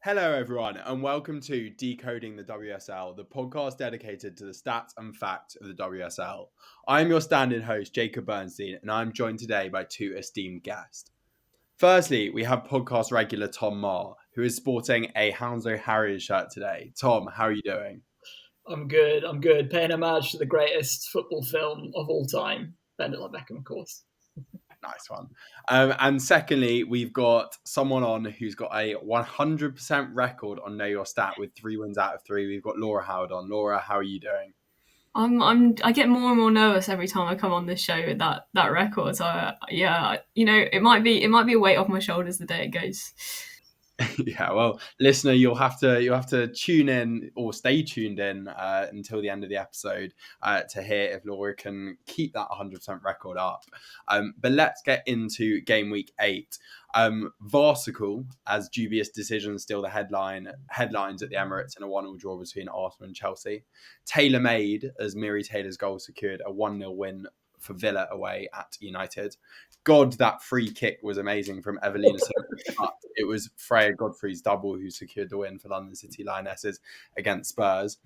Hello, everyone, and welcome to Decoding the WSL, the podcast dedicated to the stats and facts of the WSL. I'm your stand-in host, Jacob Bernstein, and I'm joined today by two esteemed guests. Firstly, we have podcast regular Tom Maher, who is sporting a Hounslow Harriers shirt today. Tom, how are you doing? I'm good. Paying homage to the greatest football film of all time, Bend It Like Beckham, of course. Nice one. And secondly, we've got someone on who's got a 100% record on Know Your Stat with 3 wins out of 3. We've got Laura Howard on. Laura, how are you doing? I get more and more nervous every time I come on this show with that record. So yeah, it might be a weight off my shoulders the day it goes. Yeah, well, listener, you'll have to tune in or stay tuned in until the end of the episode to hear if Laura can keep that 100% record up. But let's get into game week 8. VARsical, as dubious decisions still the headlines at the Emirates in a 1-1 draw between Arsenal and Chelsea. Tailor-made, as Miri Taylor's goal secured a 1-0 win for Villa away at United. God, that free kick was amazing from Evelina. It was Freya Godfrey's double who secured the win for London City Lionesses against Spurs.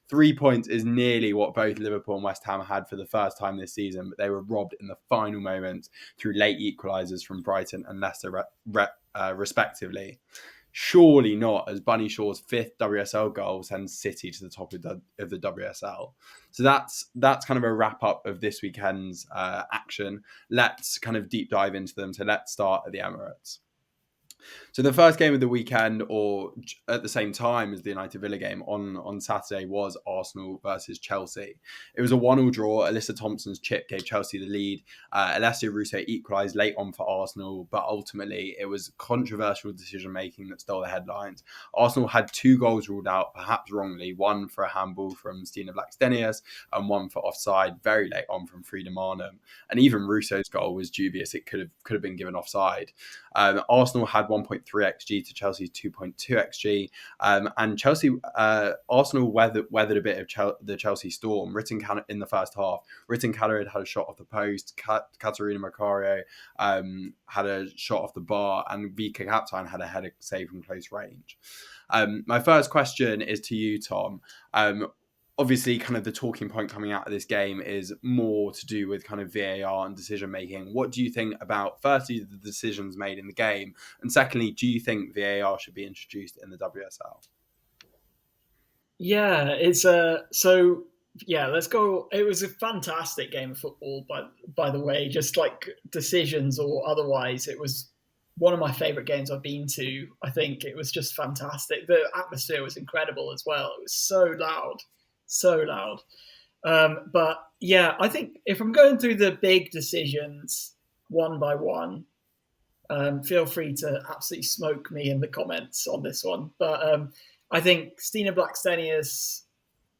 3 points is nearly what both Liverpool and West Ham had for the first time this season, but they were robbed in the final moments through late equalisers from Brighton and Leicester, respectively. Surely not, as Bunny Shaw's 5th WSL goal sends City to the top of the WSL. So that's kind of a wrap up of this weekend's action. Let's kind of deep dive into them. So let's start at the Emirates. So the first game of the weekend, or at the same time as the United Villa game on Saturday, was Arsenal versus Chelsea. It was a 1-1 draw. Alyssa Thompson's chip gave Chelsea the lead. Alessia Russo equalised late on for Arsenal, but ultimately it was controversial decision-making that stole the headlines. Arsenal had 2 goals ruled out, perhaps wrongly, one for a handball from Stina Blackstenius and one for offside very late on from Frida Marnham. And even Russo's goal was dubious. It could have been given offside. Arsenal had 1.3 XG to Chelsea's 2.2 XG, and Arsenal weathered a bit of the Chelsea storm. In the first half, Ritten Callerid had a shot off the post, Katarina Macario had a shot off the bar, and Vika Kaptein had a header save from close range. My first question is to you, Tom. Obviously, kind of the talking point coming out of this game is more to do with kind of VAR and decision making. What do you think about, firstly, the decisions made in the game? And secondly, do you think VAR should be introduced in the WSL? Yeah, let's go. It was a fantastic game of football, by the way, just like decisions or otherwise. It was one of my favourite games I've been to. I think it was just fantastic. The atmosphere was incredible as well. It was so loud. But yeah, I think if I'm going through the big decisions one by one, feel free to absolutely smoke me in the comments on this one. But I think Stina Blackstenius,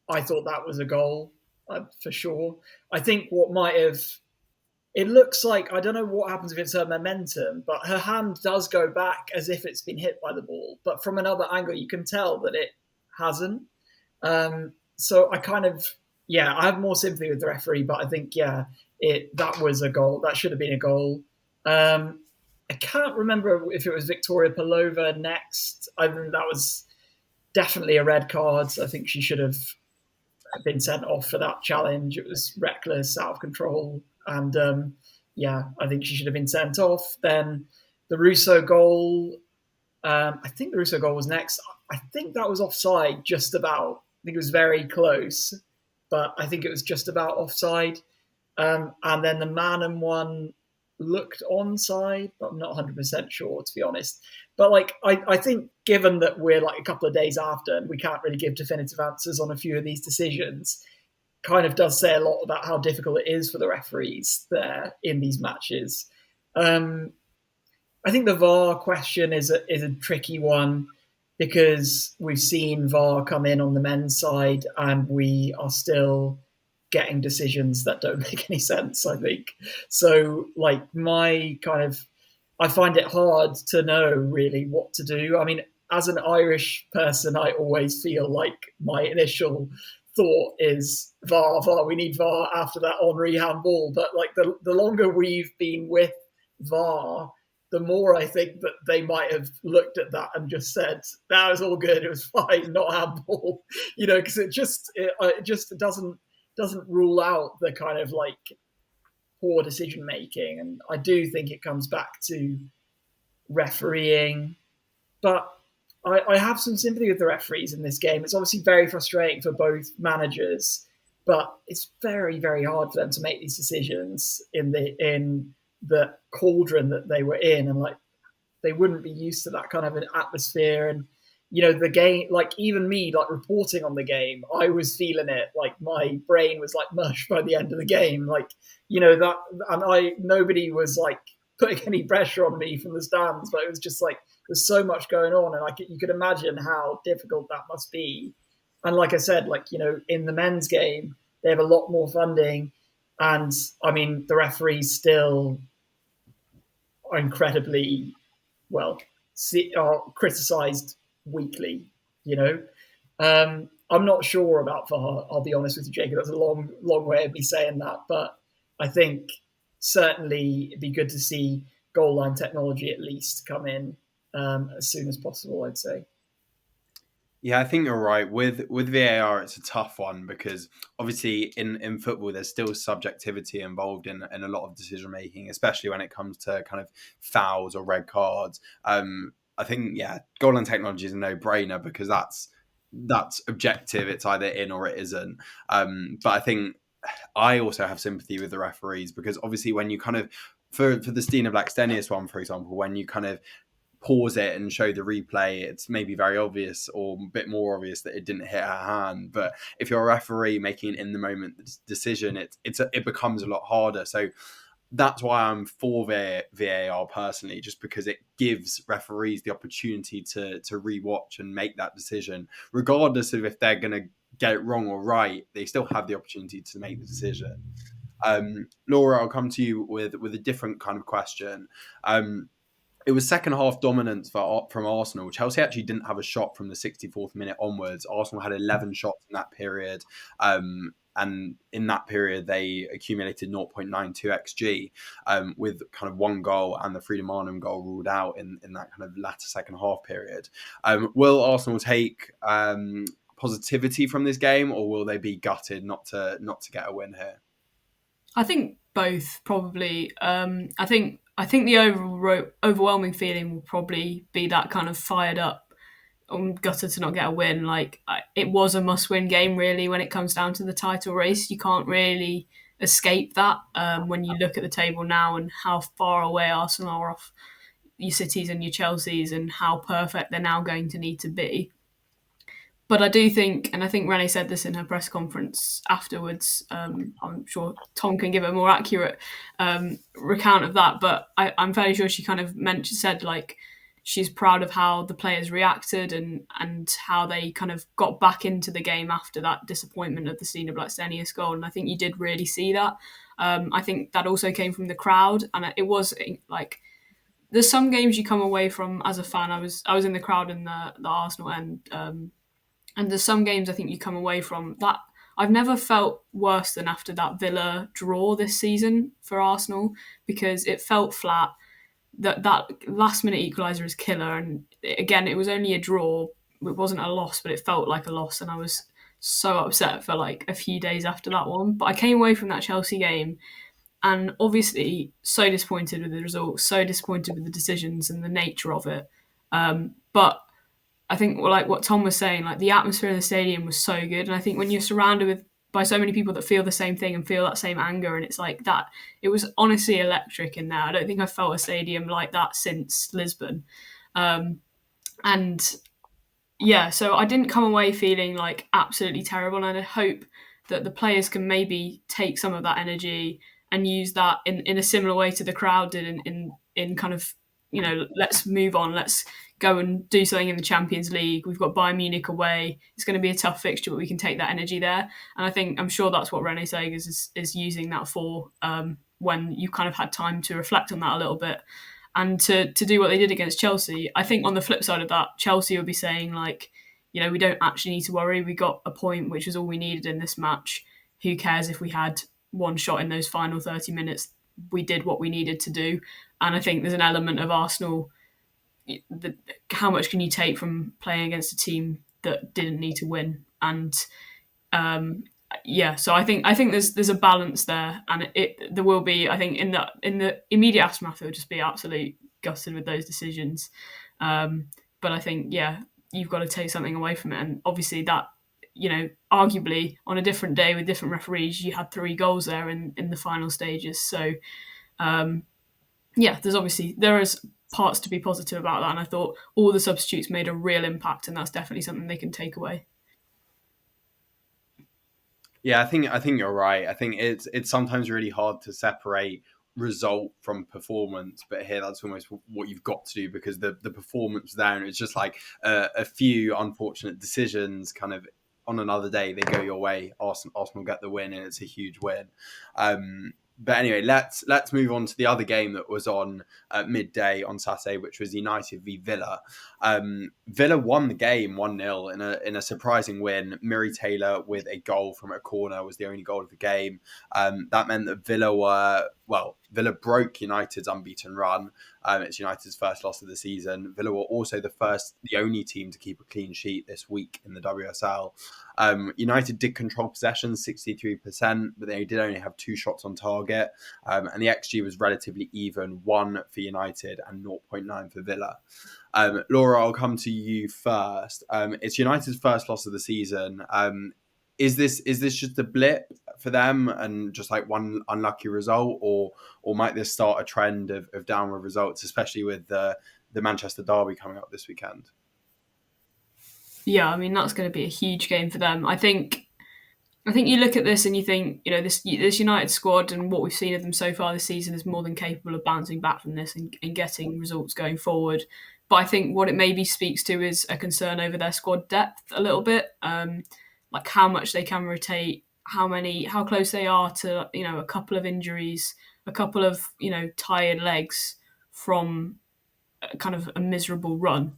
I thought that was a goal for sure. I think it looks like, I don't know what happens if it's her momentum, but her hand does go back as if it's been hit by the ball. But from another angle, you can tell that it hasn't. So I I have more sympathy with the referee, but I think, that was a goal. That should have been a goal. I can't remember if it was Victoria Pelova next. I think that was definitely a red card. I think she should have been sent off for that challenge. It was reckless, out of control. And I think she should have been sent off. Then the Russo goal, I think the Russo goal was next. I think that was offside just about. I think it was very close, but I think it was just about offside. And then the Manham one looked onside, but I'm not 100% sure, to be honest. But I think given that we're like a couple of days after and we can't really give definitive answers on a few of these decisions, kind of does say a lot about how difficult it is for the referees there in these matches. I think the VAR question is a tricky one, because we've seen VAR come in on the men's side and we are still getting decisions that don't make any sense, I think. So I find it hard to know really what to do. I mean, as an Irish person, I always feel like my initial thought is VAR, we need VAR after that Henry handball. But the longer we've been with VAR, the more I think that they might have looked at that and just said, "That was all good. It was fine, not handball." Because it just doesn't rule out the kind of like poor decision making, and I do think it comes back to refereeing. But I have some sympathy with the referees in this game. It's obviously very frustrating for both managers, but it's very, very hard for them to make these decisions in the cauldron that they were in, and like they wouldn't be used to that kind of an atmosphere. And the game, like even me, like reporting on the game, I was feeling it. Like my brain was like mush by the end of the game. Like that, and nobody was like putting any pressure on me from the stands, but it was just like there's so much going on, and you could imagine how difficult that must be. And like I said, like in the men's game, they have a lot more funding, and I mean the referees still are incredibly are criticised weekly. I'm not sure about VAR. I'll be honest with you, Jacob. That's a long way of me saying that, but I think certainly it'd be good to see goal line technology at least come in as soon as possible, I'd say. Yeah, I think you're right. With VAR, it's a tough one because obviously in football, there's still subjectivity involved in a lot of decision making, especially when it comes to kind of fouls or red cards. I think, goal line technology is a no-brainer because that's objective. It's either in or it isn't. But I think I also have sympathy with the referees because obviously when you kind of, for the Stina Blackstenius one, for example, when you kind of pause it and show the replay, it's maybe very obvious or a bit more obvious that it didn't hit her hand. But if you're a referee making an in the moment decision, it becomes a lot harder. So that's why I'm for VAR personally, just because it gives referees the opportunity to rewatch and make that decision, regardless of if they're going to get it wrong or right. They still have the opportunity to make the decision. Laura, I'll come to you with a different kind of question. It was second half dominance from Arsenal. Chelsea actually didn't have a shot from the 64th minute onwards. Arsenal had 11 shots in that period. And in that period, they accumulated 0.92 XG with kind of one goal and the Frida Maanum goal ruled out in that kind of latter second half period. Will Arsenal take positivity from this game, or will they be gutted not to get a win here? I think both, probably. I think the overwhelming feeling will probably be that kind of fired up, gutted to not get a win. Like it was a must-win game, really. When it comes down to the title race, you can't really escape that. When you look at the table now and how far away Arsenal are off your Cities and your Chelseas, and how perfect they're now going to need to be. But I do think, and I think Renée said this in her press conference afterwards, I'm sure Tom can give a more accurate recount of that, but I'm fairly sure she kind of said like she's proud of how the players reacted and how they kind of got back into the game after that disappointment of the Stina Blackstenius goal. And I think you did really see that. I think that also came from the crowd, and it was like there's some games you come away from as a fan. I was in the crowd in the Arsenal end. And there's some games I think you come away from that I've never felt worse than after that Villa draw this season for Arsenal, because it felt flat. That last minute equaliser is killer, and again it was only a draw. It wasn't a loss, but it felt like a loss, and I was so upset for like a few days after that one. But I came away from that Chelsea game and obviously so disappointed with the result, so disappointed with the decisions and the nature of it. But I think like what Tom was saying, like the atmosphere in the stadium was so good. And I think when you're surrounded by so many people that feel the same thing and feel that same anger, and it's like that, it was honestly electric in there. I don't think I've felt a stadium like that since Lisbon. And yeah, so I didn't come away feeling like absolutely terrible. And I hope that the players can maybe take some of that energy and use that in a similar way to the crowd did in kind of, let's move on, let's go and do something in the Champions League. We've got Bayern Munich away. It's going to be a tough fixture, but we can take that energy there. And I'm sure that's what Renée Segers is using that for, when you kind of had time to reflect on that a little bit and to do what they did against Chelsea. I think on the flip side of that, Chelsea would be saying like, we don't actually need to worry. We got a point, which was all we needed in this match. Who cares if we had one shot in those final 30 minutes? we did what we needed to do. And I think there's an element of Arsenal, how much can you take from playing against a team that didn't need to win? And so I think there's a balance there, and there will be, I think, in the immediate aftermath, it will just be absolute gutted with those decisions. But I think, you've got to take something away from it, and obviously that, arguably on a different day with different referees, you had 3 goals there in the final stages. So there is parts to be positive about that, and I thought all the substitutes made a real impact, and that's definitely something they can take away. Yeah, I think you're right. I think it's sometimes really hard to separate result from performance, but here that's almost what you've got to do, because the performance there, and it's just like a few unfortunate decisions kind of on another day, they go your way. Arsenal get the win, and it's a huge win. But anyway, let's move on to the other game that was on midday on Saturday, which was United v Villa. Villa won the game 1-0 in a surprising win. Murray Taylor with a goal from a corner was the only goal of the game. That meant that Villa broke United's unbeaten run. It's United's first loss of the season. Villa were also the only team to keep a clean sheet this week in the WSL. United did control possession 63%, but they did only have 2 shots on target. And the XG was relatively even, 1 for United and 0.9 for Villa. Laura, I'll come to you first. It's United's first loss of the season. Is this just a blip for them and just like one unlucky result, or might this start a trend of downward results, especially with the Manchester derby coming up this weekend? Yeah, I mean, that's going to be a huge game for them. I think you look at this and you think, this United squad and what we've seen of them so far this season is more than capable of bouncing back from this and getting results going forward. But I think what it maybe speaks to is a concern over their squad depth a little bit, like how much they can rotate, how close they are to, a couple of injuries, a couple of, tired legs from kind of a miserable run.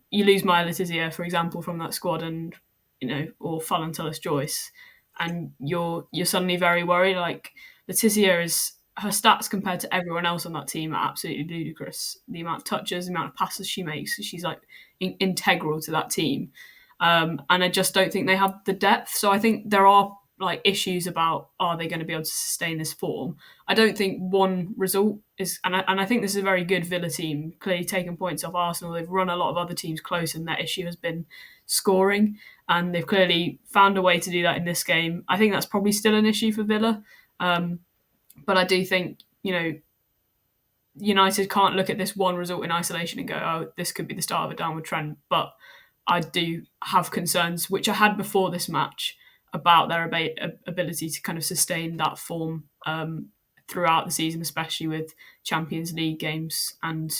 You lose Maya Letizia, for example, from that squad, and or Fallon Tullis-Joyce, and you're suddenly very worried. Like, Letizia her stats compared to everyone else on that team are absolutely ludicrous. The amount of touches, the amount of passes she makes, she's like integral to that team. And I just don't think they have the depth. So I think there are like issues about, are they going to be able to sustain this form? I don't think one result is, and I think this is a very good Villa team, clearly taking points off Arsenal. They've run a lot of other teams close, and their issue has been scoring, and they've clearly found a way to do that in this game. I think that's probably still an issue for Villa. But I do think, United can't look at this one result in isolation and go, oh, this could be the start of a downward trend. But I do have concerns, which I had before this match, about their ability to kind of sustain that form throughout the season, especially with Champions League games. And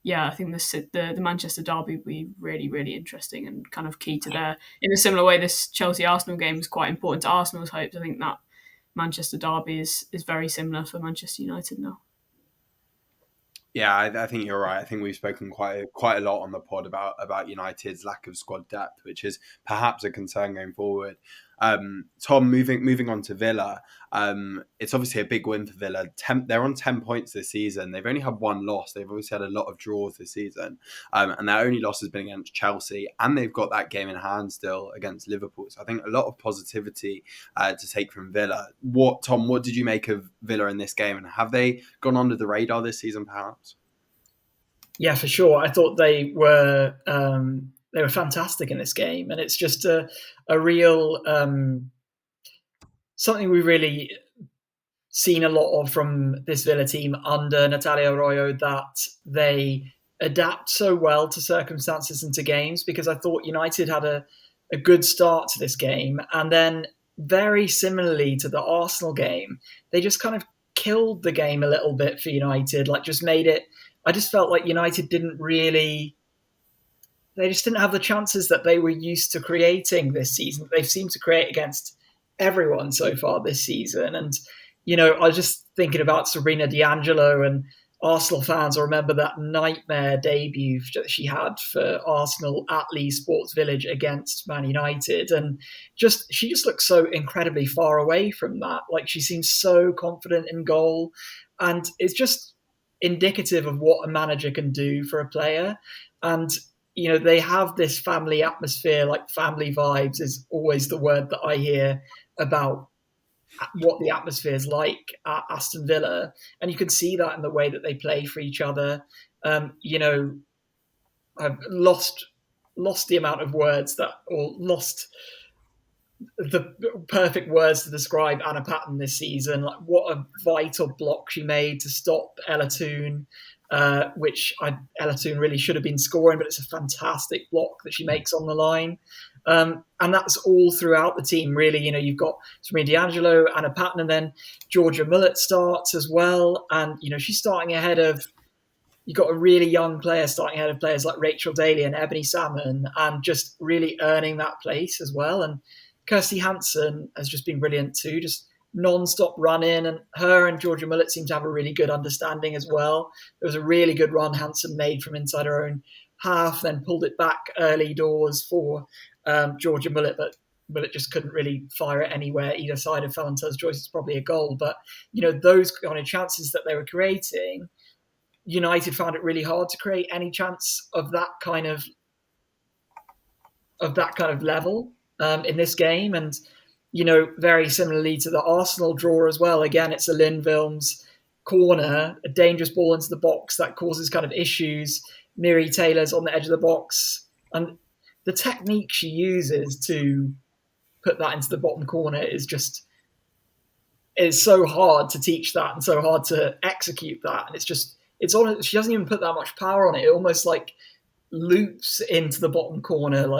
I think the Manchester derby will be really, really interesting and kind of key to their, in a similar way this Chelsea-Arsenal game was quite important to Arsenal's hopes. I think that Manchester derby is very similar for Manchester United now. Yeah, I think you're right. I think we've spoken quite a lot on the pod about United's lack of squad depth, which is perhaps a concern going forward. Tom, moving on to Villa, it's obviously a big win for Villa. They're on 10 points this season. They've only had 1 loss. They've obviously had a lot of draws this season, and their only loss has been against Chelsea, and they've got that game in hand still against Liverpool. So I think a lot of positivity to take from Villa. Tom, what did you make of Villa in this game, and have they gone under the radar this season, perhaps? Yeah, for sure. I thought they were fantastic in this game, and it's just a real something we've really seen a lot of from this Villa team under Natalia Arroyo, that they adapt so well to circumstances and to games, because I thought United had a good start to this game, and then very similarly to the Arsenal game, they just kind of killed the game a little bit for United, like just made it. I just felt like United didn't have the chances that they were used to creating this season. They've seemed to create against everyone so far this season. And, I was just thinking about Sabrina D'Angelo and Arsenal fans will remember that nightmare debut that she had for Arsenal at Lee Sports Village against Man United. And she just looks so incredibly far away from that. Like, she seems so confident in goal. And it's just indicative of what a manager can do for a player. And, they have this family atmosphere, like family vibes is always the word that I hear about what the atmosphere is like at Aston Villa, and you can see that in the way that they play for each other. I've lost the amount of words lost the perfect words to describe Anna Patten this season. Like, what a vital block she made to stop Ella Toone, which Ella Toone really should have been scoring, but it's a fantastic block that she makes on the line. And that's all throughout the team, really. You've got Serena D'Angelo, Anna Patten, and then Georgia Mullet starts as well. And, she's starting ahead of, you've got a really young player starting ahead of players like Rachel Daly and Ebony Salmon, and just really earning that place as well. And Kirsty Hansen has just been brilliant too, just non-stop running, and her and Georgia Mullet seem to have a really good understanding as well. There was a really good run Hansen made from inside her own half, then pulled it back early doors for Georgia Mullet, but Mullet just couldn't really fire it anywhere either side of Valentin's Joyce. It's probably a goal, but those kind of chances that they were creating, United found it really hard to create any chance of that kind of level in this game. And very similarly to the Arsenal draw as well, again, it's a Lynn Wilms corner, a dangerous ball into the box that causes kind of issues. Miri Taylor's on the edge of the box, and the technique she uses to put that into the bottom corner is so hard to teach that and so hard to execute that. And she doesn't even put that much power on it. It almost like loops into the bottom corner. It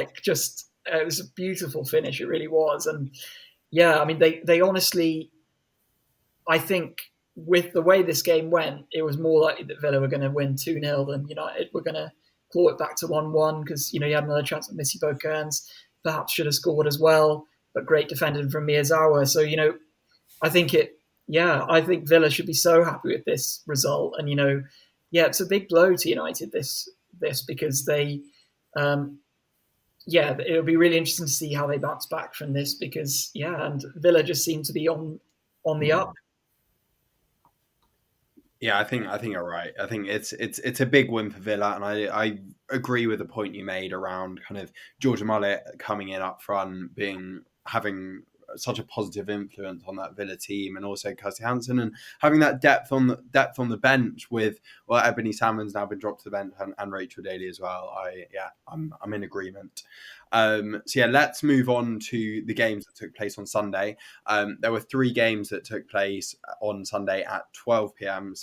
was a beautiful finish. It really was. And yeah, I mean, they honestly, I think with the way this game went, it was more likely that Villa were going to win 2-0 than United were going to claw it back to 1-1, because, you had another chance with Missy Bo-Kearns, perhaps should have scored as well, but great defending from Miyazawa. So, I think Villa should be so happy with this result. And, it's a big blow to United, this because they, it'll be really interesting to see how they bounce back from this, because, and Villa just seem to be on the up. Yeah, I think you're right. I think it's a big win for Villa, and I agree with the point you made around kind of Georgia Mullet coming in up front, having such a positive influence on that Villa team, and also Kirsty Hansen, and having that depth on the bench with, well, Ebony Salmon's now been dropped to the bench, and Rachel Daly as well. I'm in agreement. Let's move on to the games that took place on Sunday. There were 3 games that took place on Sunday at 12 p.m.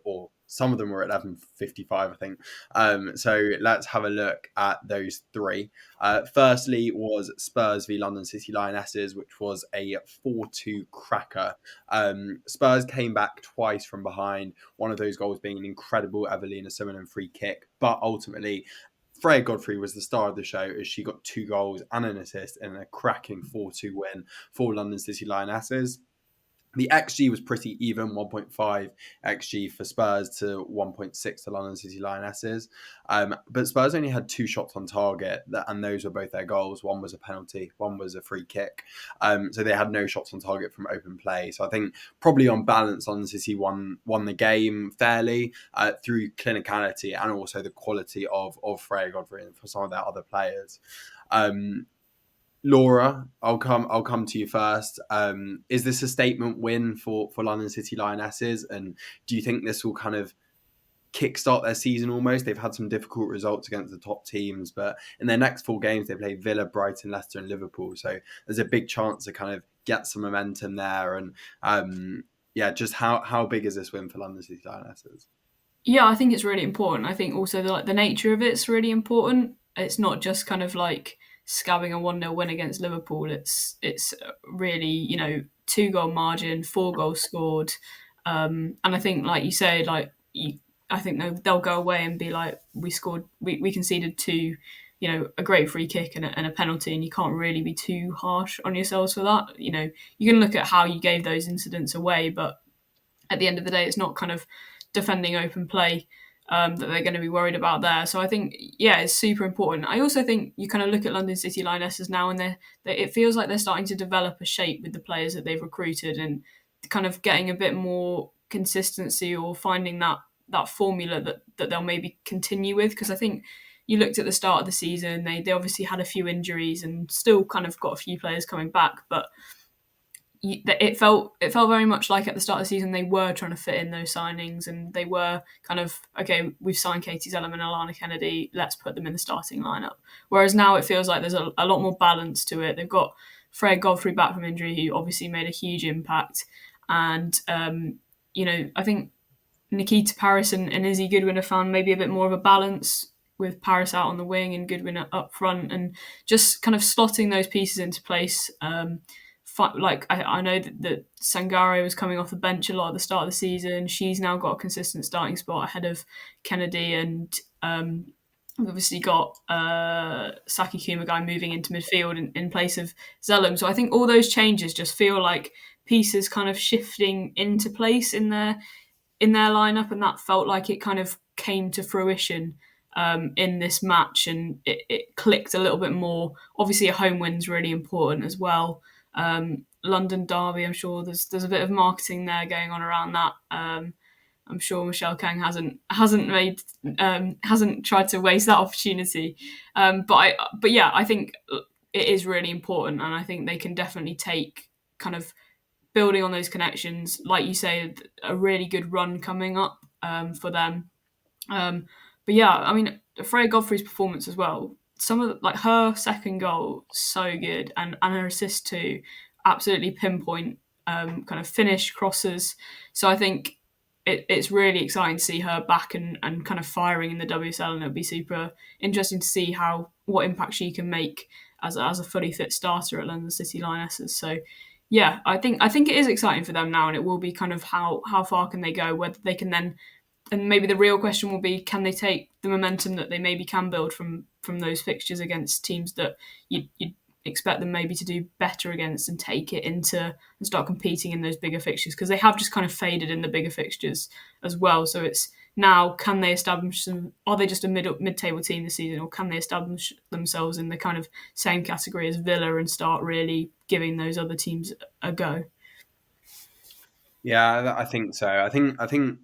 or some of them were at 11:55, I think. So let's have a look at those 3. Firstly was Spurs v London City Lionesses, which was a 4-2 cracker. Spurs came back twice from behind, one of those goals being an incredible Evelina Simonon free kick, but ultimately Freya Godfrey was the star of the show, as she got 2 goals and an assist in a cracking 4-2 win for London City Lionesses. The XG was pretty even, 1.5 XG for Spurs to 1.6 to London City Lionesses. But Spurs only had 2 shots on target, and those were both their goals. One was a penalty, one was a free kick. So they had no shots on target from open play. So I think probably on balance, London City won the game fairly through clinicality and also the quality of Freya Godfrey and for some of their other players. Laura, I'll come to you first. Is this a statement win for London City Lionesses? And do you think this will kind of kickstart their season almost? They've had some difficult results against the top teams, but in their next 4 games, they play Villa, Brighton, Leicester and Liverpool. So there's a big chance to kind of get some momentum there. And just how big is this win for London City Lionesses? Yeah, I think it's really important. I think also the nature of it's really important. It's not just kind of like scabbing a 1-0 win against Liverpool. It's really, 2-goal margin, 4 goals scored. And I think, like you say, I think they'll go away and be like, we conceded 2, a great free kick and a penalty, and you can't really be too harsh on yourselves for that. You can look at how you gave those incidents away, but at the end of the day, it's not kind of defending open play that they're going to be worried about there. So I think, it's super important. I also think you kind of look at London City Lionesses now, and it feels like they're starting to develop a shape with the players that they've recruited, and kind of getting a bit more consistency, or finding that formula that they'll maybe continue with. Because I think you looked at the start of the season, they obviously had a few injuries and still kind of got a few players coming back, but it felt very much like at the start of the season they were trying to fit in those signings, and they were kind of, okay, we've signed Katie Zellerman and Alana Kennedy, let's put them in the starting lineup. Whereas now it feels like there's a lot more balance to it. They've got Freya Godfrey back from injury, who obviously made a huge impact, and I think Nikita Paris and Izzy Goodwin have found maybe a bit more of a balance, with Paris out on the wing and Goodwin up front, and just kind of slotting those pieces into place. I know that Sangare was coming off the bench a lot at the start of the season. She's now got a consistent starting spot ahead of Kennedy, and we've obviously got Saki Kumagai moving into midfield in place of Zellum. So I think all those changes just feel like pieces kind of shifting into place in their lineup, and that felt like it kind of came to fruition in this match, and it clicked a little bit more. Obviously, a home win's really important as well. London derby, I'm sure there's a bit of marketing there going on around that. I'm sure Michelle Kang hasn't tried to waste that opportunity. I think it is really important, and I think they can definitely take kind of building on those connections, like you say, a really good run coming up for them. Freya Godfrey's performance as well. Some of her second goal, so good, and her assist too, absolutely pinpoint kind of finish crosses. So I think it's really exciting to see her back and kind of firing in the WSL, and it'll be super interesting to see what impact she can make as a fully fit starter at London City Lionesses. So I think it is exciting for them now, and it will be kind of how far can they go, whether they can then. And maybe the real question will be, can they take the momentum that they maybe can build from those fixtures against teams that you'd expect them maybe to do better against, and take it into and start competing in those bigger fixtures, because they have just kind of faded in the bigger fixtures as well. So it's now, can they establish them? Are they just a mid-table team this season, or can they establish themselves in the kind of same category as Villa and start really giving those other teams a go? Yeah, I think so. I think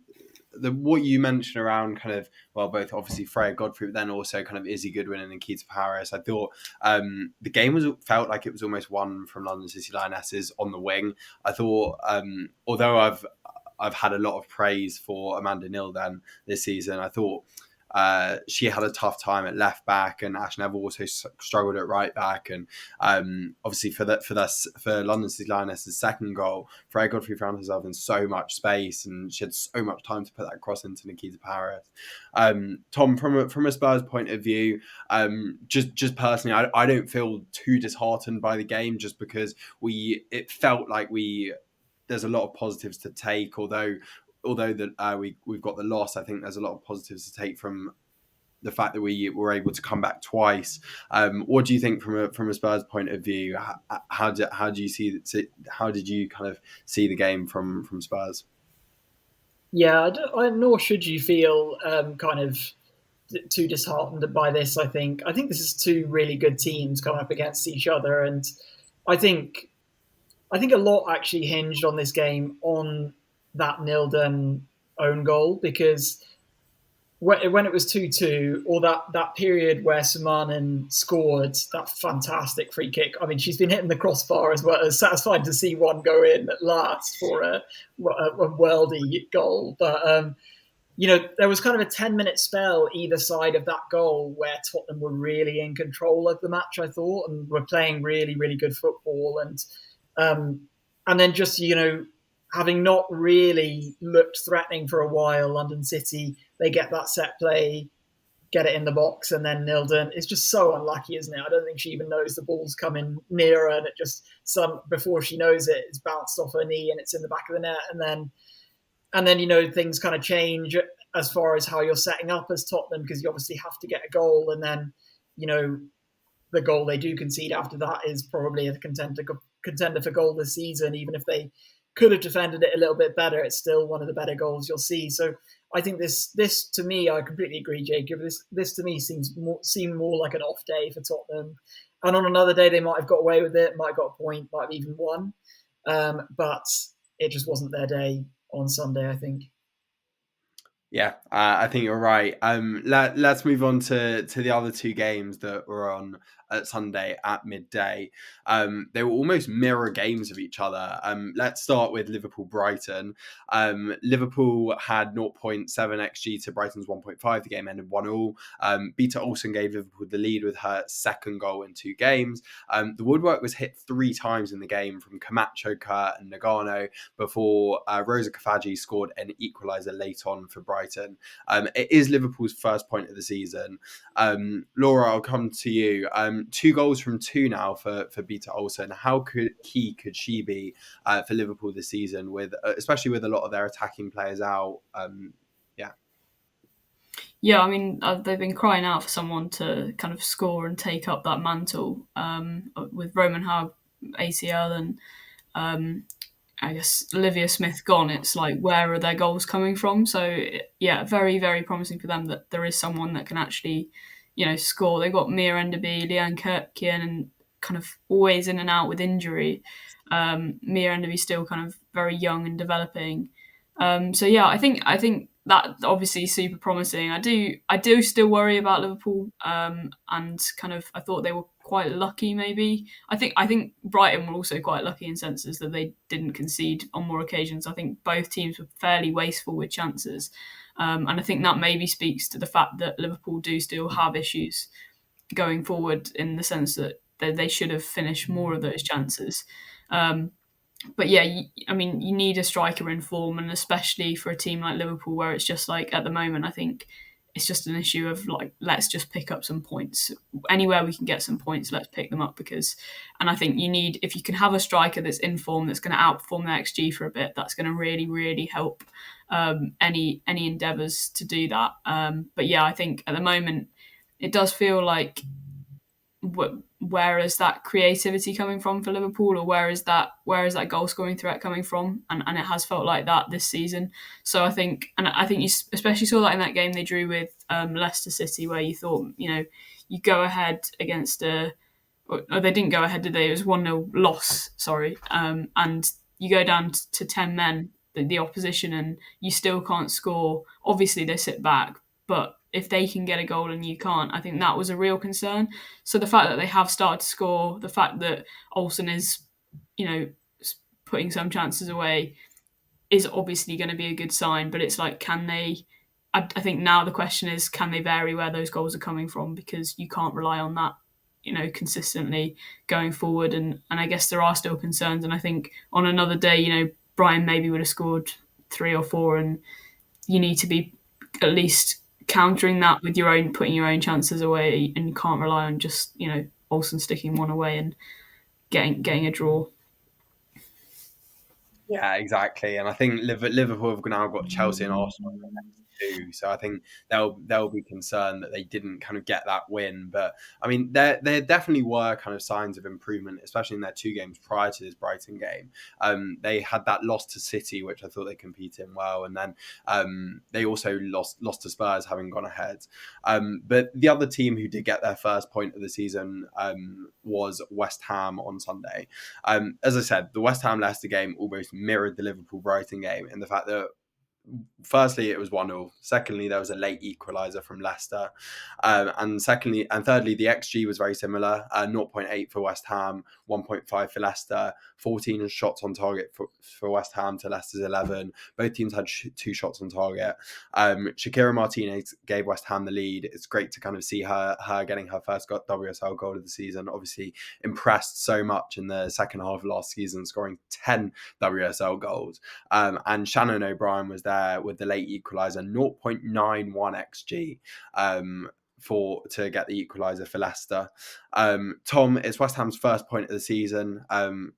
what you mentioned around kind of, well, both obviously Freya Godfrey, but then also kind of Izzy Goodwin and Nikita Paris, I thought the game felt like it was almost won from London City Lionesses on the wing. I thought, although I've had a lot of praise for Amanda Nilden this season, I thought she had a tough time at left back, and Ash Neville also struggled at right back. And obviously for London City Lionesses' second goal, Freya Godfrey found herself in so much space, and she had so much time to put that cross into Nikita Paris. Tom, from a Spurs point of view, just personally, I don't feel too disheartened by the game, just because it felt like there's a lot of positives to take, although we've got the loss. I think there's a lot of positives to take from the fact that we were able to come back twice. What do you think from a Spurs point of view? How did you kind of see the game from Spurs? Yeah, nor should you feel kind of too disheartened by this. I think this is two really good teams coming up against each other, and I think a lot actually hinged on this game on that Nilden own goal, because when it was 2-2, or that period where Sumanen scored that fantastic free kick. I mean, she's been hitting the crossbar as well. As satisfied to see one go in at last for a worldy goal. But there was kind of a 10-minute spell either side of that goal where Tottenham were really in control of the match, I thought, and were playing really, really good football. And then just, having not really looked threatening for a while, London City, they get that set play, get it in the box, and then Nilden is just so unlucky, isn't it? I don't think she even knows the ball's coming near her, and it just, before she knows it, it's bounced off her knee and it's in the back of the net. And then things kind of change as far as how you're setting up as Tottenham, because you obviously have to get a goal, and then, the goal they do concede after that is probably a contender for goal this season. Even if they could have defended it a little bit better, it's still one of the better goals you'll see. So I think this to me, I completely agree, Jacob. This to me seemed more like an off day for Tottenham, and on another day they might have got away with it, might have got a point, might have even won, but it just wasn't their day on Sunday, I think. Yeah, I think you're right. Let's move on to the other two games that were on at Sunday at midday. They were almost mirror games of each other. Let's start with Liverpool-Brighton. Liverpool had 0.7 XG to Brighton's 1.5. The game ended 1-1. Beta Olsen gave Liverpool the lead with her second goal in 2 games. The woodwork was hit 3 times in the game from Camacho, Kurt and Nagano before Rosa Kafaji scored an equaliser late on for Brighton. It is Liverpool's first point of the season. Laura, I'll come to you. 2 goals from 2 now for Beta Olsen. How key could she be for Liverpool this season, with especially with a lot of their attacking players out? Yeah, I mean, they've been crying out for someone to kind of score and take up that mantle. With Roman Howard ACL and I guess Olivia Smith gone, it's like, where are their goals coming from? So yeah, very, very promising for them that there is someone that can actually, score. They've got Mia Enderby, Leanne Kirkian, and kind of always in and out with injury. Mia Enderby's still kind of very young and developing. So yeah, I think that obviously is super promising. I do still worry about Liverpool, and kind of I thought they were quite lucky. Maybe I think Brighton were also quite lucky in senses that they didn't concede on more occasions. I think both teams were fairly wasteful with chances, and I think that maybe speaks to the fact that Liverpool do still have issues going forward, in the sense that they should have finished more of those chances. But yeah, you need a striker in form, and especially for a team like Liverpool, where it's just like at the moment, I think it's just an issue of like, let's just pick up some points. Anywhere we can get some points, let's pick them up, and I think if you can have a striker that's in form, that's going to outperform their XG for a bit, that's going to really, really help any endeavours to do that. But yeah, I think at the moment it does feel like, where is that creativity coming from for Liverpool, or where is that goal scoring threat coming from? And it has felt like that this season. So I think you especially saw that in that game they drew with Leicester City, where you thought, you go ahead against they didn't go ahead, did they? It was 1-0 loss, sorry, and you go down to 10 men, the opposition, and you still can't score. Obviously they sit back, but if they can get a goal and you can't, I think that was a real concern. So the fact that they have started to score, the fact that Olsen is, putting some chances away, is obviously going to be a good sign. But it's like, can they? I think now the question is, can they vary where those goals are coming from? Because you can't rely on that, consistently going forward. And I guess there are still concerns. And I think on another day, Brian maybe would have scored 3 or 4, and you need to be at least countering that with putting your own chances away, and you can't rely on just Olsen sticking one away and getting a draw. Yeah, exactly. And I think Liverpool have now got Chelsea and Arsenal in the next 2, so I think they'll be concerned that they didn't kind of get that win. But I mean, there definitely were kind of signs of improvement, especially in their 2 games prior to this Brighton game. They had that loss to City, which I thought they competed in well, and then they also lost to Spurs, having gone ahead. But the other team who did get their first point of the season was West Ham on Sunday. As I said, the West Ham Leicester game almost mirrored the Liverpool Brighton game in the fact that, firstly, it was 1-0. Secondly, there was a late equaliser from Leicester. And thirdly, the XG was very similar. 0.8 for West Ham, 1.5 for Leicester, 14 shots on target for West Ham to Leicester's 11. Both teams had 2 shots on target. Shakira Martinez gave West Ham the lead. It's great to kind of see her getting her first WSL goal of the season. Obviously impressed so much in the second half of last season, scoring 10 WSL goals. And Shannon O'Brien was there with the late equaliser, 0.91 XG to get the equaliser for Leicester. Tom, it's West Ham's first point of the season.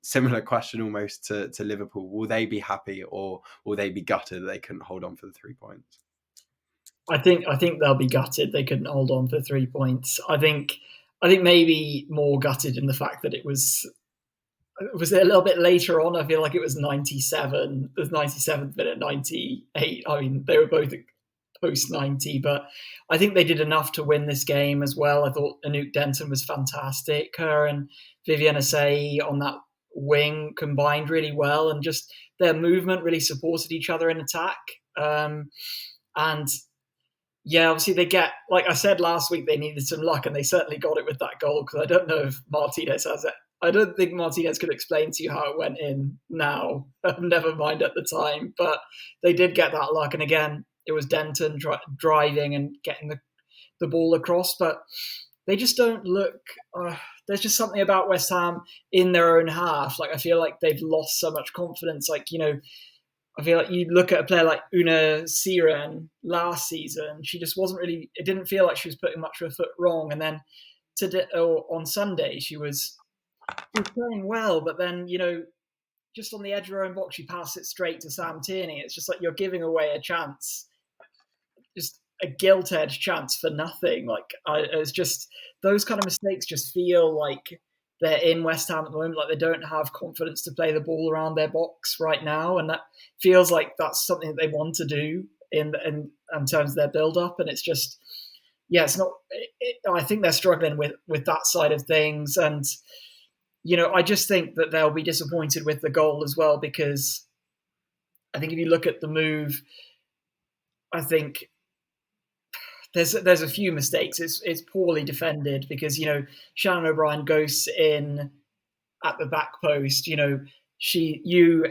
Similar question almost to Liverpool. Will they be happy, or will they be gutted that they couldn't hold on for the 3 points? I think they'll be gutted they couldn't hold on for 3 points. I think maybe more gutted in the fact that it was it a little bit later on. I feel like it was 97. It was 97th minute, 98. I mean, they were both post 90, but I think they did enough to win this game as well. I thought Anouk Denton was fantastic. Her and Vivienne Assaye on that wing combined really well, and just their movement really supported each other in attack. And yeah, obviously they get, like I said last week, they needed some luck, and they certainly got it with that goal, because I don't know if Martinez has it. I don't think Martinez could explain to you how it went in now, never mind at the time, but they did get that luck. And again, it was Denton driving and getting the ball across, but they just don't look, there's just something about West Ham in their own half. Like, I feel like they've lost so much confidence. Like, you know, I feel like you look at a player like Una Siren last season, she just wasn't really, it didn't feel like she was putting much of her foot wrong. And then on Sunday, she was playing well, but then, you know, just on the edge of her own box, she passed it straight to Sam Tierney. It's just like you're giving away a chance, just a gilt-edged chance for nothing. Like, it's just, those kind of mistakes just feel like they're in West Ham at the moment, like they don't have confidence to play the ball around their box right now, and that feels like that's something that they want to do in terms of their build-up, and it's just, yeah, it's not. I think they're struggling with that side of things, and you know, I just think that they'll be disappointed with the goal as well, because I think if you look at the move, I think there's a few mistakes. It's poorly defended, because, you know, Shannon O'Brien goes in at the back post. You know,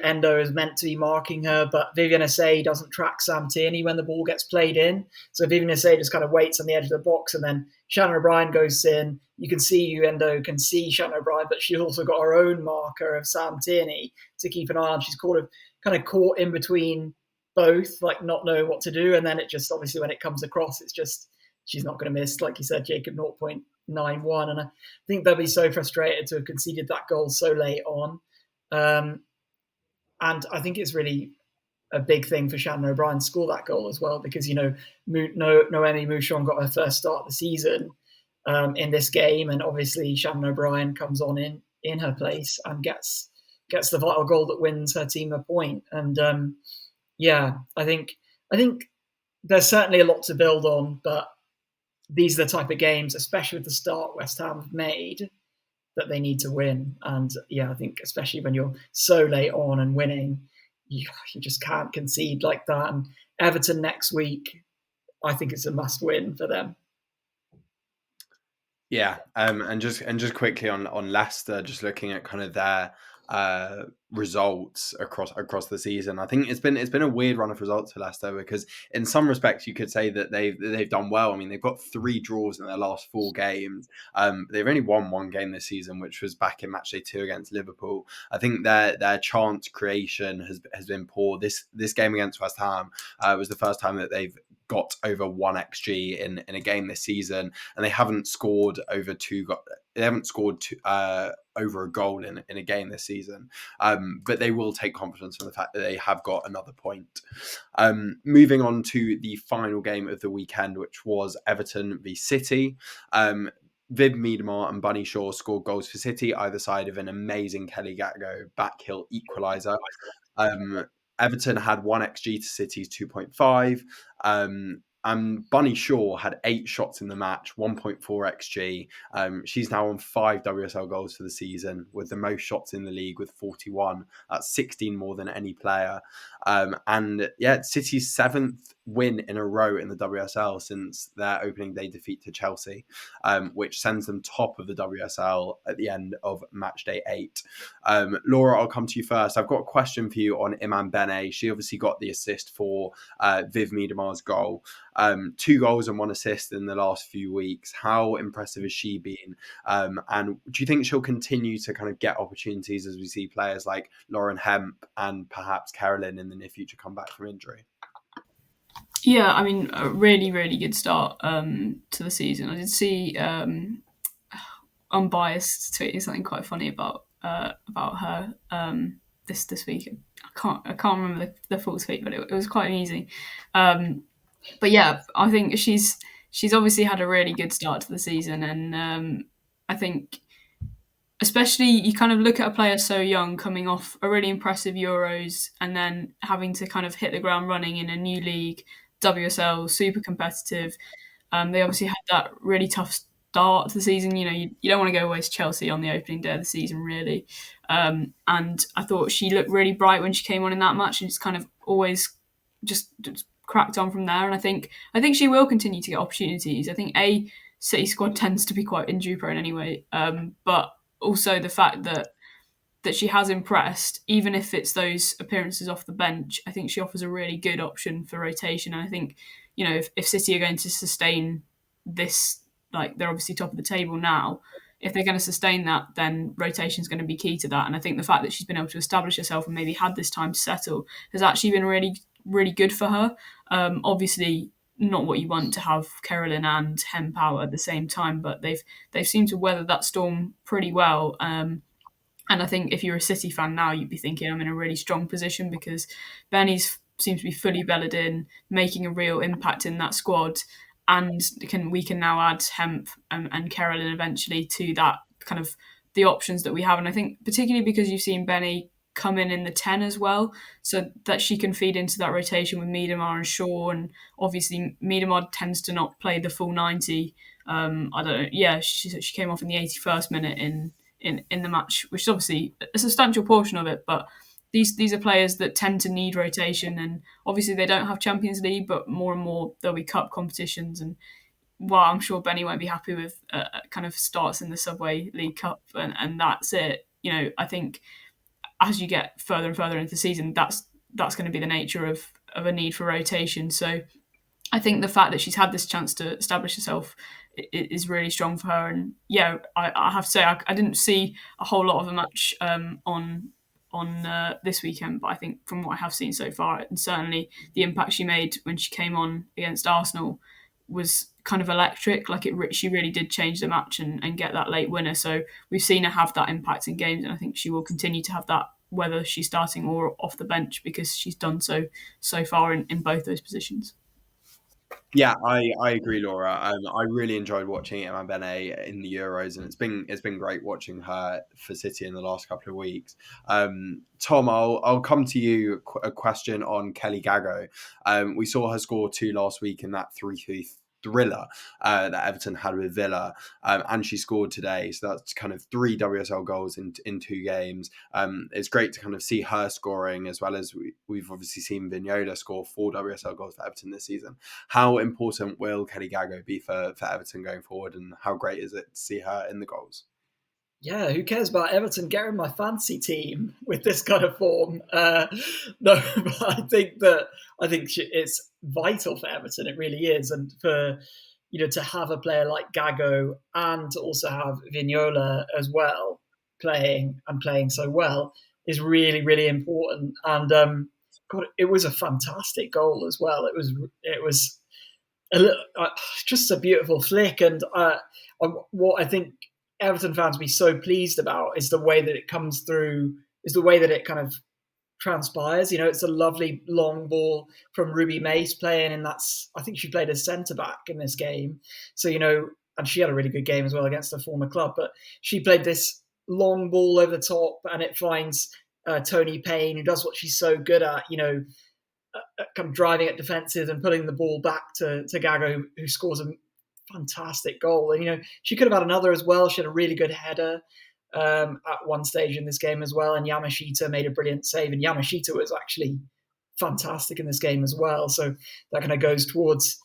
Endo is meant to be marking her, but Vivienne Assaye doesn't track Sam Tierney when the ball gets played in. So Vivienne Assaye just kind of waits on the edge of the box, and then Shannon O'Brien goes in. You can see Endo can see Shannon O'Brien, but she's also got her own marker of Sam Tierney to keep an eye on. She's kind of caught in between both, like not knowing what to do. And then it just, obviously when it comes across, it's just, she's not going to miss, like you said, Jacob, 0.91. And I think they'll be so frustrated to have conceded that goal so late on. And I think it's really a big thing for Shannon O'Brien to score that goal as well, because, you know, Noemi Mouchon got her first start of the season in this game, and obviously Shannon O'Brien comes on in her place and gets the vital goal that wins her team a point. And yeah, I think there's certainly a lot to build on, but these are the type of games, especially with the start West Ham have made, that they need to win. And yeah, I think especially when you're so late on and winning, you just can't concede like that. And Everton next week, I think it's a must win for them. Yeah, and just quickly on Leicester, just looking at kind of their results across the season. I think it's been a weird run of results for Leicester, because in some respects you could say that they've done well. I mean, they've got 3 draws in their last 4 games. They've only won 1 game this season, which was back in matchday 2 against Liverpool. I think their chance creation has been poor. This game against West Ham was the first time that they've got over 1 xG in a game this season, and they haven't scored over 2. They haven't scored over a goal in a game this season, but they will take confidence from the fact that they have got another point. Moving on to the final game of the weekend, which was Everton v City. Viv Miedema and Bunny Shaw scored goals for City, either side of an amazing Kelly Gatgo backheel equaliser. Everton had 1 xG to City's 2.5. And Bunny Shaw had 8 shots in the match, 1.4 xG. She's now on 5 WSL goals for the season, with the most shots in the league with 41. That's 16 more than any player. And yeah, City's 7th win in a row in the WSL since their opening day defeat to Chelsea, which sends them top of the WSL at the end of match day 8. Laura, I'll come to you first. I've got a question for you on Iman Bene. She obviously got the assist for Viv Miedema's goal. 2 goals and 1 assist in the last few weeks. How impressive has she been? And do you think she'll continue to kind of get opportunities as we see players like Lauren Hemp and perhaps Carolyn in the near future come back from injury? Yeah, I mean, a really, really good start to the season. I did see Unbiased tweeting something quite funny about her this week. I can't remember the full tweet, but it was quite easy. But yeah, I think she's obviously had a really good start to the season, and I think especially you kind of look at a player so young coming off a really impressive Euros and then having to kind of hit the ground running in a new league WSL, super competitive. They obviously had that really tough start to the season. You don't want to go away to Chelsea on the opening day of the season, really. And I thought she looked really bright when she came on in that match, and just kind of always just cracked on from there. And I think she will continue to get opportunities. I think City squad tends to be quite injury prone anyway, but also the fact that she has impressed, even if it's those appearances off the bench. I think she offers a really good option for rotation. And I think, if City are going to sustain this, like they're obviously top of the table now, if they're going to sustain that, then rotation is going to be key to that. And I think the fact that she's been able to establish herself and maybe had this time to settle has actually been really, really good for her. Obviously, not what you want to have Carolyn and Hem Power at the same time, but they've seemed to weather that storm pretty well. And I think if you're a City fan now, you'd be thinking, I'm in a really strong position because Benny's seems to be fully bedded in, making a real impact in that squad. And we can now add Hemp and Carolyn eventually to that kind of the options that we have. And I think particularly because you've seen Benny come in the 10 as well, so that she can feed into that rotation with Miedemar and Shaw. And obviously Miedemar tends to not play the full 90. I don't know. Yeah, she came off in the 81st minute in the match, which is obviously a substantial portion of it, but these are players that tend to need rotation, and obviously they don't have Champions League, but more and more there'll be cup competitions. And while I'm sure Benny won't be happy with kind of starts in the Subway League Cup and that's it, I think as you get further and further into the season, that's going to be the nature of a need for rotation. So I think the fact that she's had this chance to establish herself is really strong for her. And yeah, I have to say I didn't see a whole lot of the match on this weekend, but I think from what I have seen so far, and certainly the impact she made when she came on against Arsenal was kind of electric. Like she really did change the match and get that late winner. So we've seen her have that impact in games, and I think she will continue to have that whether she's starting or off the bench, because she's done so far in both those positions. Yeah, I agree, Laura. I really enjoyed watching Iman Bene in the Euros, and it's been great watching her for City in the last couple of weeks. Tom, I'll come to you. A question on Kelly Gago. We saw her score 2 last week in that 3-3 thriller that Everton had with Villa, and she scored today. So that's kind of 3 WSL goals in 2 games. It's great to kind of see her scoring, as well as we've obviously seen Vignola score 4 WSL goals for Everton this season. How important will Kelly Gago be for Everton going forward, and how great is it to see her in the goals? Yeah, who cares about Everton getting my fancy team with this kind of form? No, but I think it's vital for Everton. It really is, and for to have a player like Gago and to also have Vignola as well playing so well is really, really important. And God, it was a fantastic goal as well. It was just a beautiful flick, and what I think Everton fans will be so pleased about is the way that it comes through, is the way that it kind of transpires. It's a lovely long ball from Ruby Mace playing, and I think she played as centre back in this game. So, and she had a really good game as well against her former club, but she played this long ball over the top, and it finds Tony Payne, who does what she's so good at, kind of driving at defensive and putting the ball back to Gago, who scores a fantastic goal. And she could have had another as well. She had a really good header at one stage in this game as well, and Yamashita made a brilliant save, and Yamashita was actually fantastic in this game as well. So that kind of goes towards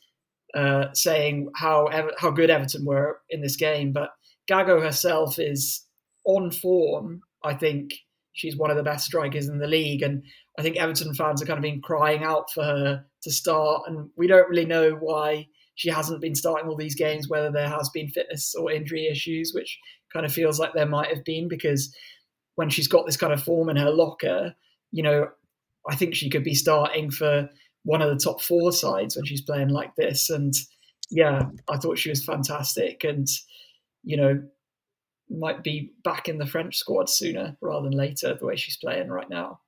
saying how good Everton were in this game. But Gago herself is on form. I think she's one of the best strikers in the league, and I think Everton fans have kind of been crying out for her to start, and we don't really know why she hasn't been starting all these games, whether there has been fitness or injury issues, which kind of feels like there might have been, because when she's got this kind of form in her locker, I think she could be starting for one of the top 4 sides when she's playing like this. And yeah, I thought she was fantastic, and, might be back in the French squad sooner rather than later, the way she's playing right now.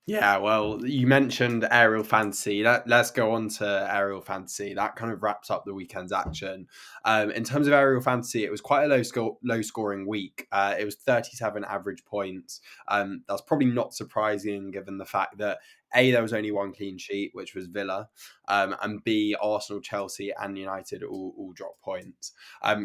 Yeah, well, you mentioned aerial fantasy. Let's go on to aerial fantasy. That kind of wraps up the weekend's action. In terms of aerial fantasy, it was quite a low scoring week. It was 37 average points. That's probably not surprising given the fact that A, there was only one clean sheet, which was Villa, and B, Arsenal, Chelsea, and United all dropped points.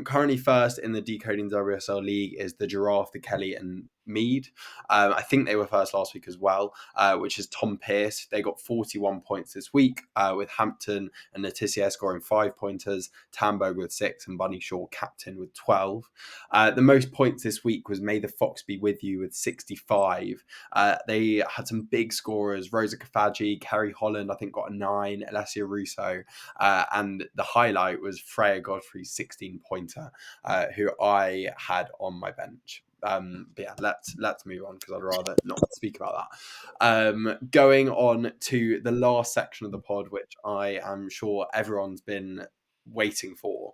Currently first in the Decoding WSL League is the Giraffe, the Kelly, and Mead. I think they were first last week as well, which is Tom Pearce. They got 41 points this week, with Hampton and Letitia scoring 5-pointers, Tamberg with 6, and Bunny Shaw captain with 12. The most points this week was May the Fox Be With You with 65. They had some big scorers. Rosa Kafaji, Kerry Holland, I think, got a 9, Alessia Russo, and the highlight was Freya Godfrey's 16-pointer, who I had on my bench. But yeah, let's move on because I'd rather not speak about that. Going on to the last section of the pod, which I am sure everyone's been waiting for,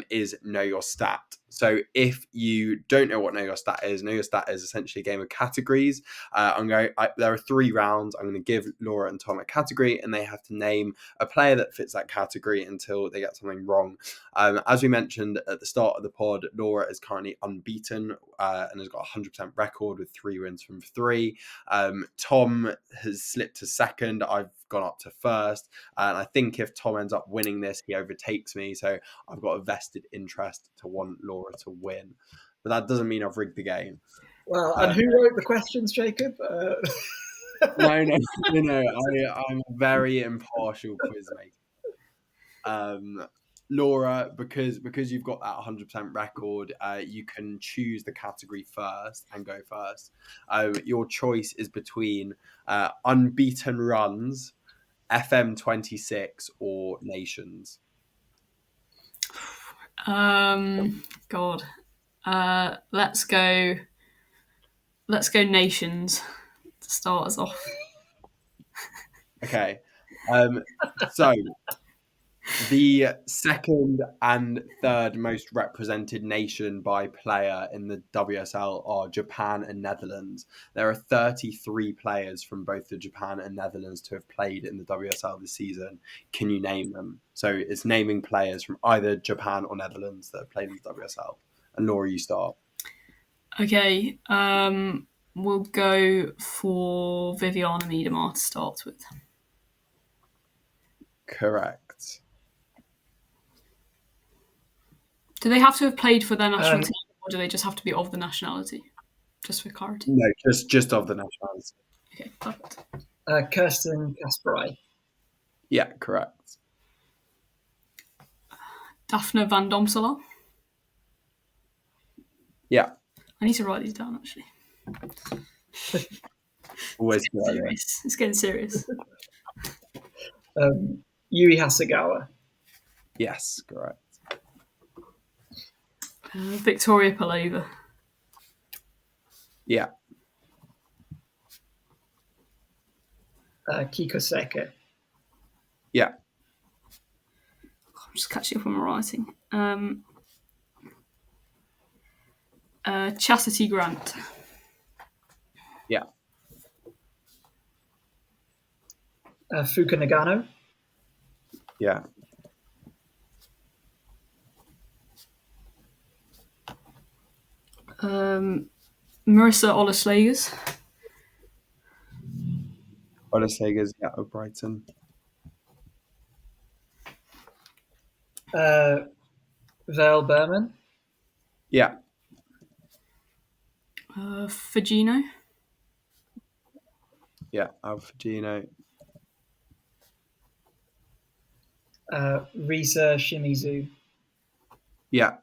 is Know Your Stat. So if you don't know what Know Your Stat is essentially a game of categories. There are 3 rounds. I'm going to give Laura and Tom a category, and they have to name a player that fits that category until they get something wrong. As we mentioned at the start of the pod, Laura is currently unbeaten and has got a 100% record with 3 wins from 3. Tom has slipped to second. I've gone up to first, and I think if Tom ends up winning this, he overtakes me, so I've got a vested interest to want Laura to win, but that doesn't mean I've rigged the game. Well, and who wrote the questions, Jacob? No, I'm a very impartial quiz maker. Laura, because you've got that 100% record, you can choose the category first and go first. Your choice is between unbeaten runs, FM26, or nations. God. Let's go nations to start us off. Okay. So the second and third most represented nation by player in the WSL are Japan and Netherlands. There are 33 players from both the Japan and Netherlands to have played in the WSL this season. Can you name them? So it's naming players from either Japan or Netherlands that have played in the WSL. And Laura, you start. Okay. We'll go for Viviana Miedema to start with. Correct. Do they have to have played for their national team, or do they just have to be of the nationality? Just for clarity. No, just of the nationality. Okay, perfect. Kirsten Kasparai. Yeah, correct. Daphne van Domselaar. Yeah. I need to write these down, actually. Always serious. It's getting serious. Yui Hasegawa. Yes, correct. Victoria Pelova. Yeah. Kiko Seke. Yeah. I'm just catching up on my writing. Chastity Grant. Yeah. Fuka Nagano. Yeah. Marissa Oleslegers. Oleslegers, yeah, of Brighton. Val Berman. Yeah. Fagino. Yeah, Alfagino. Risa Shimizu. Yeah.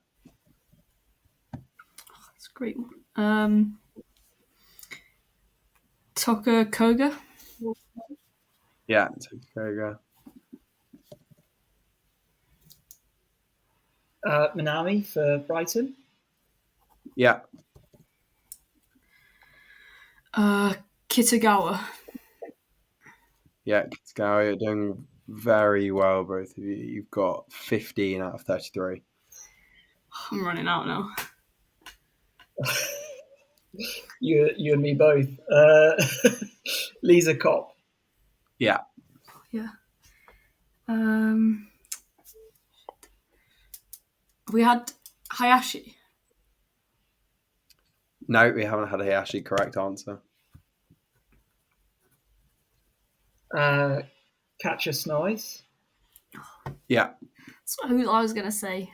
That's a great one. Toka Koga. Yeah, Toka Koga. Minami for Brighton. Yeah. Kitagawa. Yeah, Kitagawa, you're doing very well, both of you. You've got 15 out of 33. I'm running out now. You and me both. Lisa Kopp. Yeah. Yeah. We had Hayashi. No, we haven't had a Hayashi. Correct answer. Katja Snoys. Yeah. That's who I was going to say.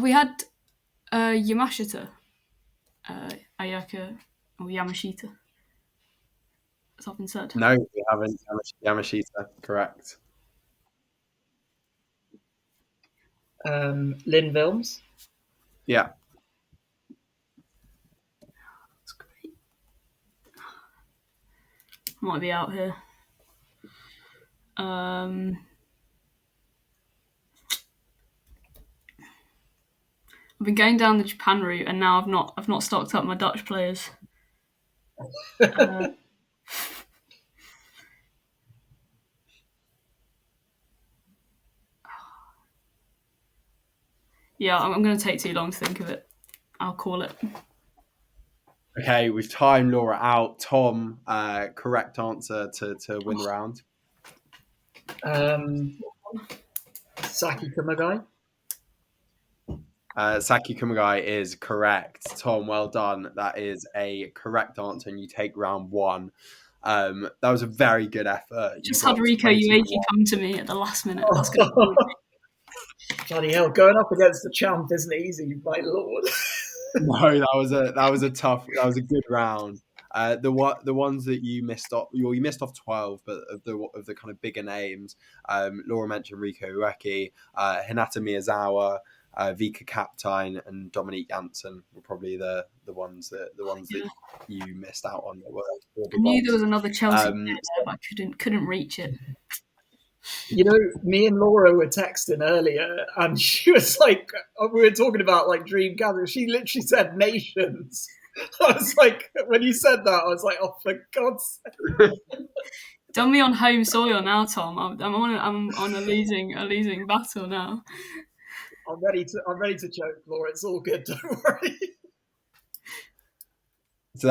We had Yamashita. Ayaka or Yamashita. Has that been said? No, we haven't. Yamashita. Correct. Lynn Vilms. Yeah. That's great. Might be out here. I've been going down the Japan route, and now I've not stocked up my Dutch players. Yeah, I'm going to take too long to think of it. I'll call it. Okay, we've timed Laura out. Tom, correct answer to win the round. Saki Kumagai. Saki Kumagai is correct. Tom, well done. That is a correct answer, and you take round one. That was a very good effort. Just had Rico Ueki come to me at the last minute. That's going to Bloody hell, going up against the champ isn't easy, my lord. No, that was a good round. The ones that you missed off, you missed off 12, but of the kind of bigger names, Laura mentioned Rico Ueki, Hinata Miyazawa, Vika Kaptein, and Dominique Janssen were probably the ones that you missed out on. I knew there was another Chelsea player there, but I couldn't reach it. You know, me and Laura were texting earlier, and she was like, we were talking about like dream gathering. She literally said nations. I was like, when you said that, I was like, oh, for God's sake. Done me on home soil now, Tom. I'm on a losing battle now. I'm ready to choke, Laura. It's all good. Don't worry. So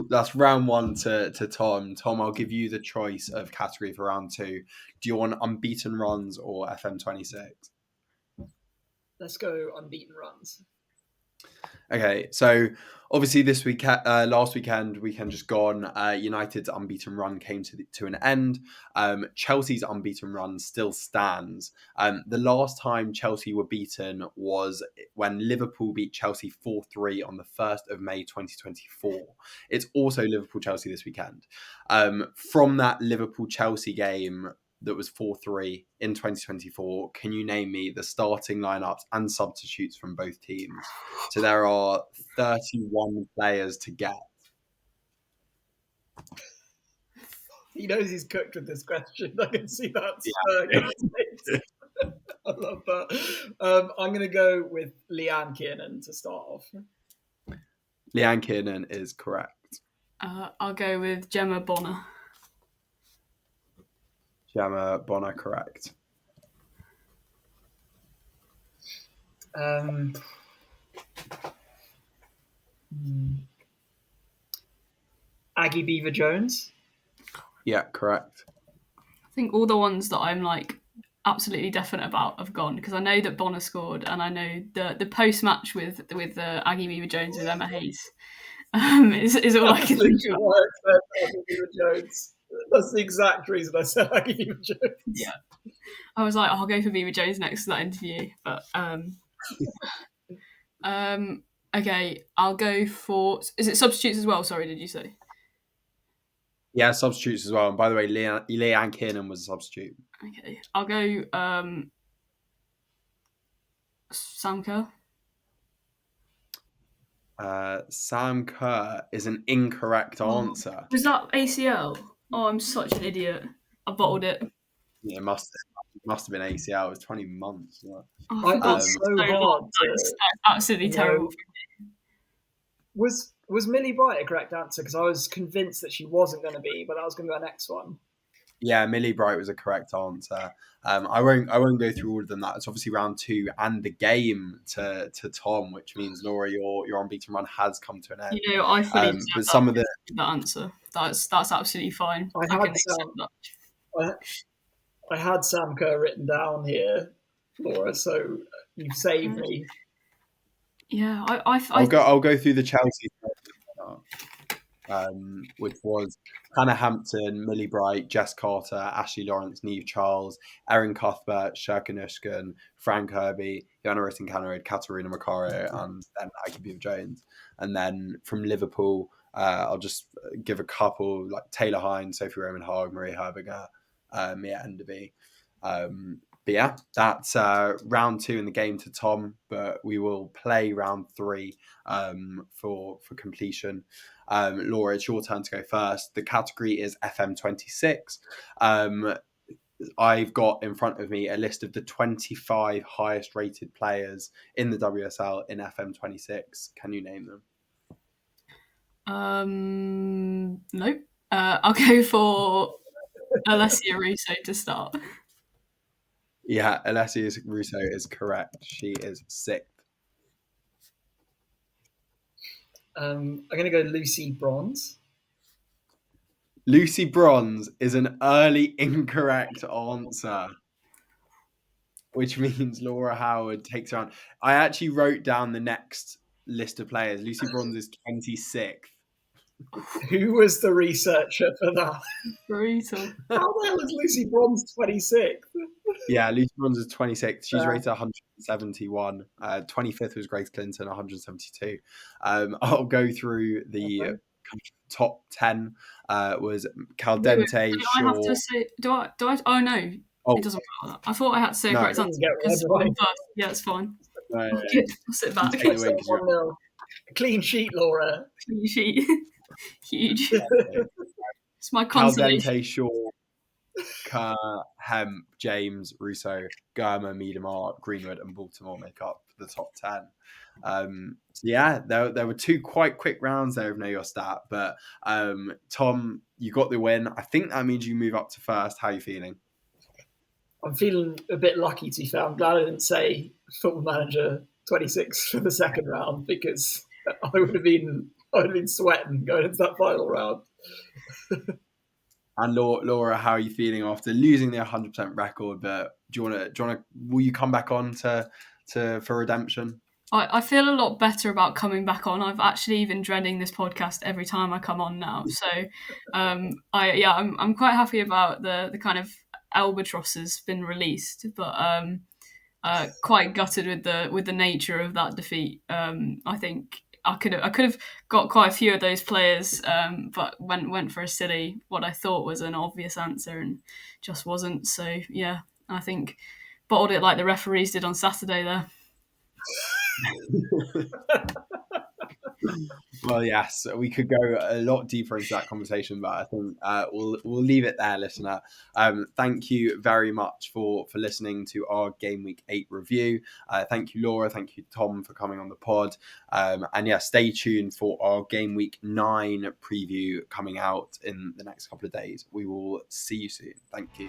that's round one to Tom. Tom, I'll give you the choice of category for round two. Do you want unbeaten runs or FM26? Let's go unbeaten runs. Okay, so obviously this week, last weekend just gone, United's unbeaten run came to an end. Chelsea's unbeaten run still stands. The last time Chelsea were beaten was when Liverpool beat Chelsea 4-3 on the 1st of May 2024. It's also Liverpool-Chelsea this weekend. From that Liverpool-Chelsea game that was 4-3 in 2024, can you name me the starting lineups and substitutes from both teams? So there are 31 players to get. He knows he's cooked with this question. I can see that. Yeah. I love that. I'm going to go with Leanne Kiernan to start off. Leanne Kiernan is correct. I'll go with Gemma Bonner. Gemma Bonner, correct. Aggie Beaver Jones. Yeah, correct. I think all the ones that I'm like absolutely definite about have gone, because I know that Bonner scored, and I know the post match with Aggie Beaver Jones with Emma Hayes is all I can think about. Why I said Aggie Beaver Jones. That's the exact reason I said Aggie Beaver Jones. Yeah, I was like, I'll go for Beaver Jones next to that interview, but okay, I'll go for. Is it substitutes as well? Sorry, did you say? Yeah, substitutes as well. And by the way, Leanne Kiernan was a substitute. Okay, I'll go Sam Kerr. Sam Kerr is an incorrect answer. Was that ACL? Oh, I'm such an idiot. I bottled it. Yeah, it must have been ACL. It was 20 months. I got so hard. That's absolutely terrible. Was Millie Bright a correct answer? Because I was convinced that she wasn't going to be, but that was going to be our next one. Yeah, Millie Bright was a correct answer. I won't go through all of them. That's obviously round 2 and the game to Tom, which means Laura, your unbeaten run has come to an end. You know, I fully accept but some of the that answer. That's absolutely fine. I can accept that. I had Sam Kerr written down here, Laura, so you've saved me. Yeah, I'll go through the Chelsea, which was Hannah Hampton, Millie Bright, Jess Carter, Ashley Lawrence, Neve Charles, Erin Cuthbert, Shirkan Ushkan, Frank Kirby, Joanna Ritten-Cannerud, Katarina Macario, and then Aggie Jones. And then from Liverpool, I'll just give a couple, like Taylor Hines, Sophie Roman Haag, Marie Herbiger, Mia Enderby. But yeah, that's round 2 in the game to Tom, but we will play round 3 for completion. Laura, it's your turn to go first. The category is FM26. I've got in front of me a list of the 25 highest rated players in the WSL in FM26. Can you name them? Nope. I'll go for Alessia Russo to start. Yeah, Alessia Russo is correct. She is 6th. I'm going to go Lucy Bronze. Lucy Bronze is an early incorrect answer, which means Laura Howard takes around. I actually wrote down the next list of players. Lucy Bronze is 26th. Who was the researcher for that? Brutal. How the hell is Lucy Bronze 26th? Yeah, Lucy Bronze is 26th. She's rated 171. 25th was Grace Clinton, 172. I'll go through the top 10. Was Caldente, Shaw. I have to say, do I? Oh no, it doesn't matter. I thought I had to say correct answer because yeah, it's fine. No. Good. I'll sit back. Clean sheet, Laura. Clean sheet. Huge. It's my consolation. Caldente, Shaw, Kerr, Hemp, James, Russo, Germa, Miedemar, Greenwood, and Baltimore make up the top 10. So yeah, there were 2 quite quick rounds there of Know Your Stat, but Tom, you got the win. I think that means you move up to first. How are you feeling? I'm feeling a bit lucky, to be fair. I'm glad I didn't say Football Manager 26 for the second round, because I would have been sweating going into that final round. And Laura, how are you feeling after losing the 100% record? But will you come back on for redemption? I feel a lot better about coming back on. I've actually been dreading this podcast every time I come on now. So I'm quite happy about the kind of albatross has been released, but quite gutted with the nature of that defeat. I think I could have got quite a few of those players, but went for a silly, what I thought was an obvious answer, and just wasn't. So yeah, I think bottled it like the referees did on Saturday there. Well, yes, we could go a lot deeper into that conversation, but I think we'll leave it there, listener. Thank you very much for listening to our Game Week 8 review. Thank you, Laura. Thank you, Tom, for coming on the pod. And yeah, stay tuned for our Game Week 9 preview coming out in the next couple of days. We will see you soon. Thank you.